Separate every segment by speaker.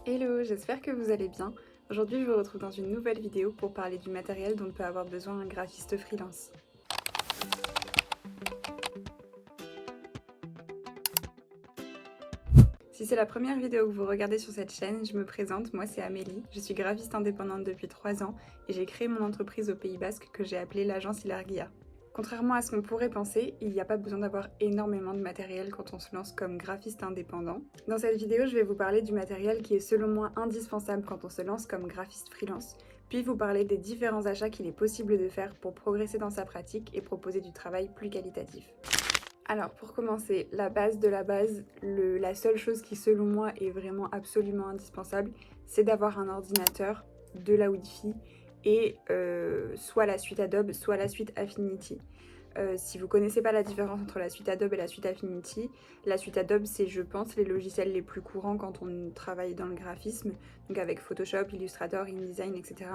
Speaker 1: Hello, j'espère que vous allez bien. Aujourd'hui, je vous retrouve dans une nouvelle vidéo pour parler du matériel dont peut avoir besoin un graphiste freelance. Si c'est la première vidéo que vous regardez sur cette chaîne, je me présente, moi c'est Amélie, je suis graphiste indépendante depuis 3 ans et j'ai créé mon entreprise au Pays Basque que j'ai appelée l'agence Ilargia. Contrairement à ce qu'on pourrait penser, il n'y a pas besoin d'avoir énormément de matériel quand on se lance comme graphiste indépendant. Dans cette vidéo, je vais vous parler du matériel qui est selon moi indispensable quand on se lance comme graphiste freelance, puis vous parler des différents achats qu'il est possible de faire pour progresser dans sa pratique et proposer du travail plus qualitatif. Alors pour commencer, la base de la base, la seule chose qui selon moi est vraiment absolument indispensable, c'est d'avoir un ordinateur, de la Wi-Fi et soit la suite Adobe, soit la suite Affinity. Si vous ne connaissez pas la différence entre la suite Adobe et la suite Affinity, la suite Adobe c'est je pense les logiciels les plus courants quand on travaille dans le graphisme, donc avec Photoshop, Illustrator, InDesign, etc.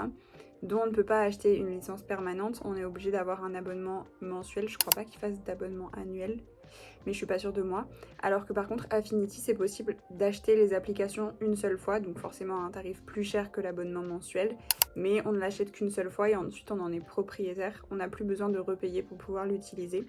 Speaker 1: dont on ne peut pas acheter une licence permanente, on est obligé d'avoir un abonnement mensuel, je crois pas qu'il fasse d'abonnement annuel, mais je suis pas sûre de moi. Alors que par contre Affinity c'est possible d'acheter les applications une seule fois, donc forcément à un tarif plus cher que l'abonnement mensuel, mais on ne l'achète qu'une seule fois et ensuite on en est propriétaire, on n'a plus besoin de repayer pour pouvoir l'utiliser.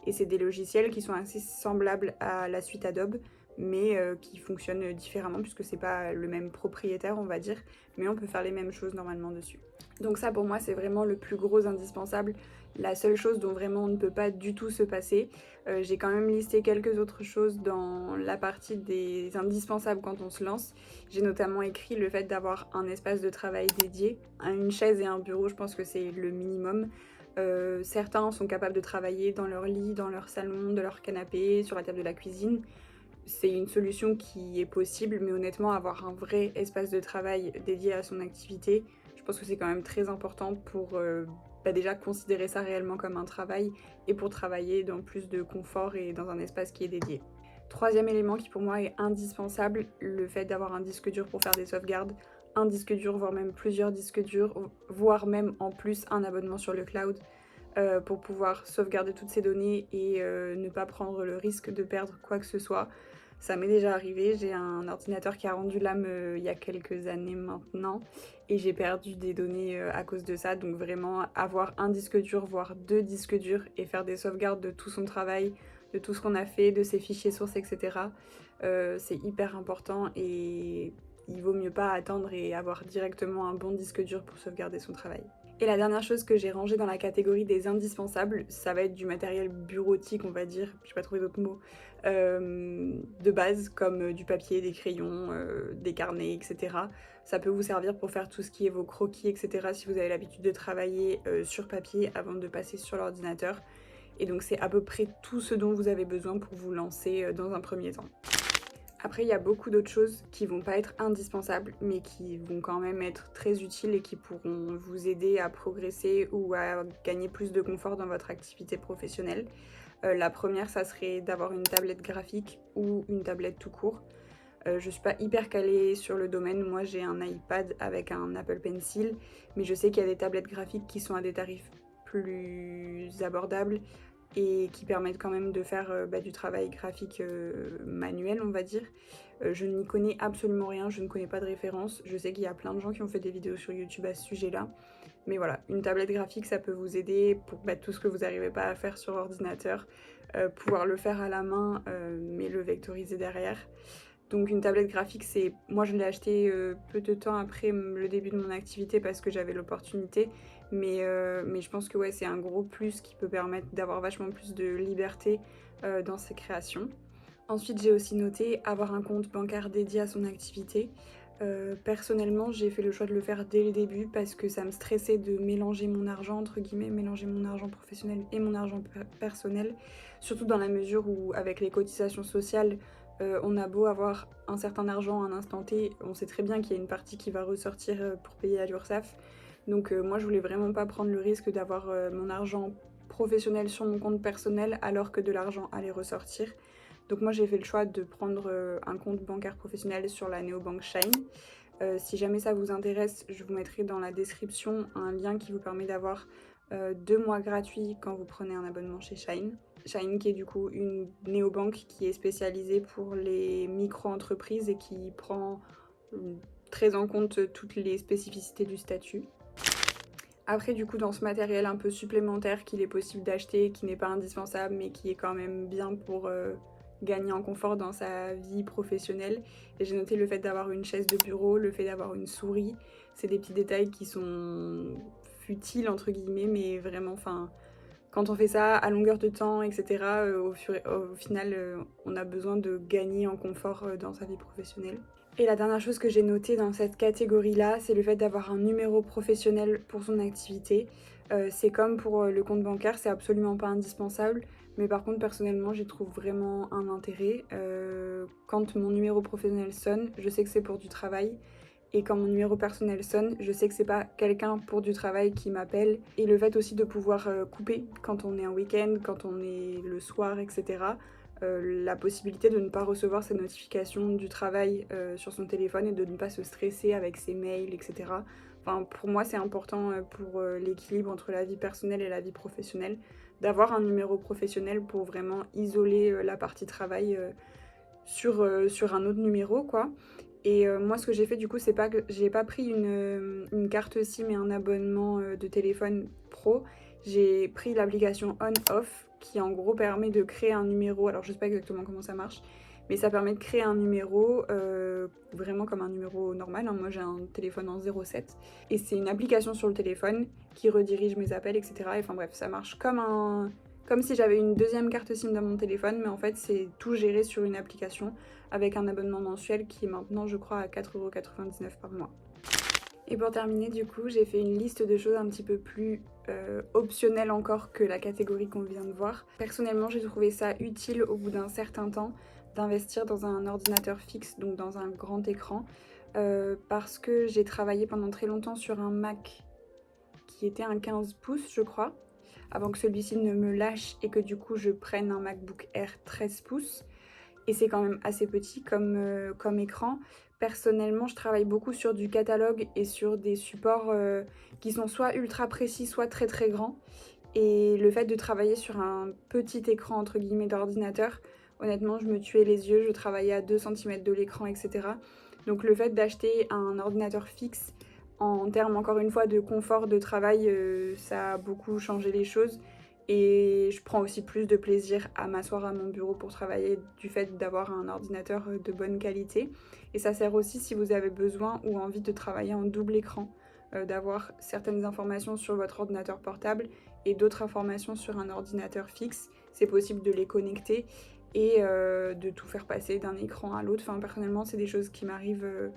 Speaker 1: Et c'est des logiciels qui sont assez semblables à la suite Adobe, mais qui fonctionnent différemment puisque c'est pas le même propriétaire on va dire, mais on peut faire les mêmes choses normalement dessus. Donc ça pour moi c'est vraiment le plus gros indispensable, la seule chose dont vraiment on ne peut pas du tout se passer. J'ai quand même listé quelques autres choses dans la partie des indispensables quand on se lance. J'ai notamment écrit le fait d'avoir un espace de travail dédié, une chaise et un bureau, je pense que c'est le minimum. Certains sont capables de travailler dans leur lit, dans leur salon, de leur canapé, sur la table de la cuisine. C'est une solution qui est possible, mais honnêtement avoir un vrai espace de travail dédié à son activité, je pense que c'est quand même très important pour déjà considérer ça réellement comme un travail et pour travailler dans plus de confort et dans un espace qui est dédié. Troisième élément qui pour moi est indispensable, le fait d'avoir un disque dur pour faire des sauvegardes, un disque dur voire même plusieurs disques durs, voire même en plus un abonnement sur le cloud pour pouvoir sauvegarder toutes ces données et ne pas prendre le risque de perdre quoi que ce soit. Ça m'est déjà arrivé, j'ai un ordinateur qui a rendu l'âme il y a quelques années maintenant et j'ai perdu des données à cause de ça, donc vraiment avoir un disque dur, voire 2 disques durs et faire des sauvegardes de tout son travail, de tout ce qu'on a fait, de ses fichiers sources, etc. C'est hyper important et il vaut mieux pas attendre et avoir directement un bon disque dur pour sauvegarder son travail. Et la dernière chose que j'ai rangée dans la catégorie des indispensables, ça va être du matériel bureautique, on va dire, je n'ai pas trouvé d'autres mots, de base, comme du papier, des crayons, des carnets, etc. Ça peut vous servir pour faire tout ce qui est vos croquis, etc. si vous avez l'habitude de travailler sur papier avant de passer sur l'ordinateur. Et donc c'est à peu près tout ce dont vous avez besoin pour vous lancer dans un premier temps. Après, il y a beaucoup d'autres choses qui vont pas être indispensables, mais qui vont quand même être très utiles et qui pourront vous aider à progresser ou à gagner plus de confort dans votre activité professionnelle. La première, ça serait d'avoir une tablette graphique ou une tablette tout court. Je suis pas hyper calée sur le domaine, moi j'ai un iPad avec un Apple Pencil, mais je sais qu'il y a des tablettes graphiques qui sont à des tarifs plus abordables et qui permettent quand même de faire du travail graphique manuel, on va dire. Je n'y connais absolument rien, je ne connais pas de référence. Je sais qu'il y a plein de gens qui ont fait des vidéos sur YouTube à ce sujet-là. Mais voilà, une tablette graphique, ça peut vous aider pour tout ce que vous n'arrivez pas à faire sur ordinateur, pouvoir le faire à la main, mais le vectoriser derrière. Donc une tablette graphique, moi je l'ai acheté peu de temps après le début de mon activité parce que j'avais l'opportunité, mais je pense que ouais, c'est un gros plus qui peut permettre d'avoir vachement plus de liberté dans ses créations. Ensuite, j'ai aussi noté avoir un compte bancaire dédié à son activité. Personnellement, j'ai fait le choix de le faire dès le début parce que ça me stressait de mélanger mon argent, entre guillemets, mélanger mon argent professionnel et mon argent personnel, surtout dans la mesure où avec les cotisations sociales, on a beau avoir un certain argent à un instant T, on sait très bien qu'il y a une partie qui va ressortir pour payer à l'URSSAF. Donc moi je voulais vraiment pas prendre le risque d'avoir mon argent professionnel sur mon compte personnel alors que de l'argent allait ressortir. Donc moi j'ai fait le choix de prendre un compte bancaire professionnel sur la néobanque Shine. Si jamais ça vous intéresse, je vous mettrai dans la description un lien qui vous permet d'avoir 2 mois gratuits quand vous prenez un abonnement chez Shine. Shine qui est du coup une néobanque qui est spécialisée pour les micro-entreprises et qui prend très en compte toutes les spécificités du statut. Après du coup dans ce matériel un peu supplémentaire qu'il est possible d'acheter, qui n'est pas indispensable mais qui est quand même bien pour gagner en confort dans sa vie professionnelle, et j'ai noté le fait d'avoir une chaise de bureau, le fait d'avoir une souris, c'est des petits détails qui sont futiles entre guillemets, mais vraiment, enfin, quand on fait ça à longueur de temps, etc., au final, on a besoin de gagner en confort dans sa vie professionnelle. Et la dernière chose que j'ai notée dans cette catégorie-là, c'est le fait d'avoir un numéro professionnel pour son activité. C'est comme pour le compte bancaire, c'est absolument pas indispensable, mais par contre, personnellement, j'y trouve vraiment un intérêt. Quand mon numéro professionnel sonne, je sais que c'est pour du travail. Et quand mon numéro personnel sonne, je sais que c'est pas quelqu'un pour du travail qui m'appelle. Et le fait aussi de pouvoir couper quand on est en week-end, quand on est le soir, etc. La possibilité de ne pas recevoir ces notifications du travail sur son téléphone et de ne pas se stresser avec ses mails, etc. Enfin, pour moi, c'est important pour l'équilibre entre la vie personnelle et la vie professionnelle d'avoir un numéro professionnel pour vraiment isoler la partie travail sur un autre numéro, quoi. Et moi, ce que j'ai fait, du coup, c'est pas que j'ai pas pris une carte SIM et un abonnement de téléphone pro. J'ai pris l'application On-Off qui, en gros, permet de créer un numéro. Alors, je sais pas exactement comment ça marche, mais ça permet de créer un numéro vraiment comme un numéro normal, hein. Moi, j'ai un téléphone en 07 et c'est une application sur le téléphone qui redirige mes appels, etc. Et enfin bref, ça marche comme si j'avais une deuxième carte SIM dans mon téléphone, mais en fait, c'est tout géré sur une application avec un abonnement mensuel qui est maintenant, je crois, à 4,99 € par mois. Et pour terminer, du coup, j'ai fait une liste de choses un petit peu plus optionnelles encore que la catégorie qu'on vient de voir. Personnellement, j'ai trouvé ça utile au bout d'un certain temps d'investir dans un ordinateur fixe, donc dans un grand écran, parce que j'ai travaillé pendant très longtemps sur un Mac qui était un 15 pouces, je crois, avant que celui-ci ne me lâche et que du coup je prenne un MacBook Air 13 pouces. Et c'est quand même assez petit comme écran. Personnellement, je travaille beaucoup sur du catalogue et sur des supports qui sont soit ultra précis, soit très très grands. Et le fait de travailler sur un petit écran entre guillemets d'ordinateur, honnêtement, je me tuais les yeux, je travaillais à 2 cm de l'écran, etc. Donc le fait d'acheter un ordinateur fixe en termes encore une fois de confort de travail, ça a beaucoup changé les choses. Et je prends aussi plus de plaisir à m'asseoir à mon bureau pour travailler du fait d'avoir un ordinateur de bonne qualité. Et ça sert aussi si vous avez besoin ou envie de travailler en double écran, d'avoir certaines informations sur votre ordinateur portable et d'autres informations sur un ordinateur fixe. C'est possible de les connecter et de tout faire passer d'un écran à l'autre. Enfin, personnellement, c'est des choses qui m'arrivent.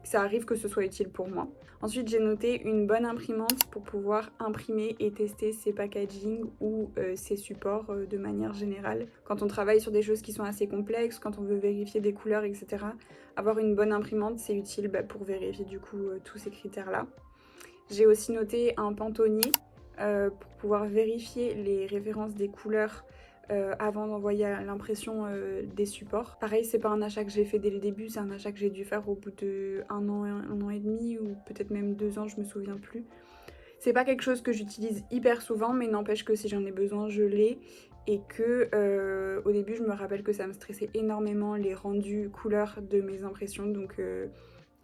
Speaker 1: Ça arrive que ce soit utile pour moi. Ensuite, j'ai noté une bonne imprimante pour pouvoir imprimer et tester ses packaging ou ses supports de manière générale. Quand on travaille sur des choses qui sont assez complexes, quand on veut vérifier des couleurs, etc., avoir une bonne imprimante, c'est utile pour vérifier du coup tous ces critères-là. J'ai aussi noté un pantonnier pour pouvoir vérifier les références des couleurs avant d'envoyer à l'impression des supports. Pareil, c'est pas un achat que j'ai fait dès le début, c'est un achat que j'ai dû faire au bout de un an et demi ou peut-être même 2 ans, je me souviens plus. C'est pas quelque chose que j'utilise hyper souvent, mais n'empêche que si j'en ai besoin, je l'ai. Et que au début, je me rappelle que ça me stressait énormément les rendus couleurs de mes impressions, donc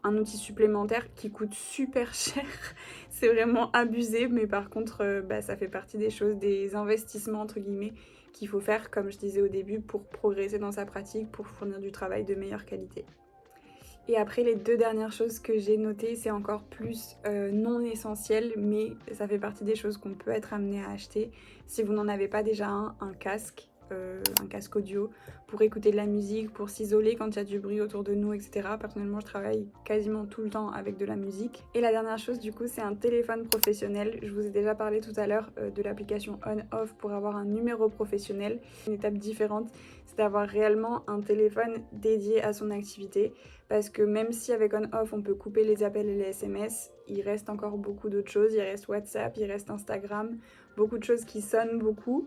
Speaker 1: un outil supplémentaire qui coûte super cher. C'est vraiment abusé, mais par contre, ça fait partie des choses, des investissements entre guillemets qu'il faut faire, comme je disais au début, pour progresser dans sa pratique, pour fournir du travail de meilleure qualité. Et après, les 2 dernières choses que j'ai notées, c'est encore plus non essentiel, mais ça fait partie des choses qu'on peut être amené à acheter. Si vous n'en avez pas déjà un casque audio pour écouter de la musique, pour s'isoler quand il y a du bruit autour de nous, etc. Personnellement, je travaille quasiment tout le temps avec de la musique. Et la dernière chose, du coup, c'est un téléphone professionnel. Je vous ai déjà parlé tout à l'heure de l'application On-Off pour avoir un numéro professionnel. Une étape différente, c'est d'avoir réellement un téléphone dédié à son activité. Parce que même si avec On-Off, on peut couper les appels et les SMS, il reste encore beaucoup d'autres choses. Il reste WhatsApp, il reste Instagram, beaucoup de choses qui sonnent beaucoup.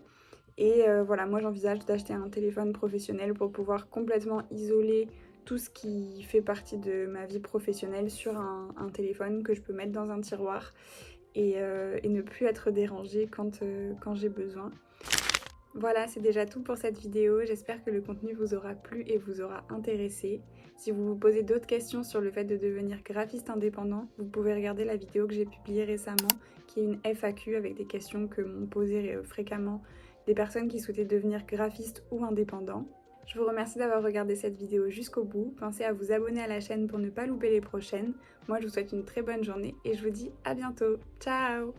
Speaker 1: Et voilà, moi j'envisage d'acheter un téléphone professionnel pour pouvoir complètement isoler tout ce qui fait partie de ma vie professionnelle sur un téléphone que je peux mettre dans un tiroir et ne plus être dérangée quand j'ai besoin. Voilà, c'est déjà tout pour cette vidéo. J'espère que le contenu vous aura plu et vous aura intéressé. Si vous vous posez d'autres questions sur le fait de devenir graphiste indépendant, vous pouvez regarder la vidéo que j'ai publiée récemment, qui est une FAQ avec des questions que m'ont posées fréquemment des personnes qui souhaitaient devenir graphistes ou indépendants. Je vous remercie d'avoir regardé cette vidéo jusqu'au bout. Pensez à vous abonner à la chaîne pour ne pas louper les prochaines. Moi, je vous souhaite une très bonne journée et je vous dis à bientôt. Ciao!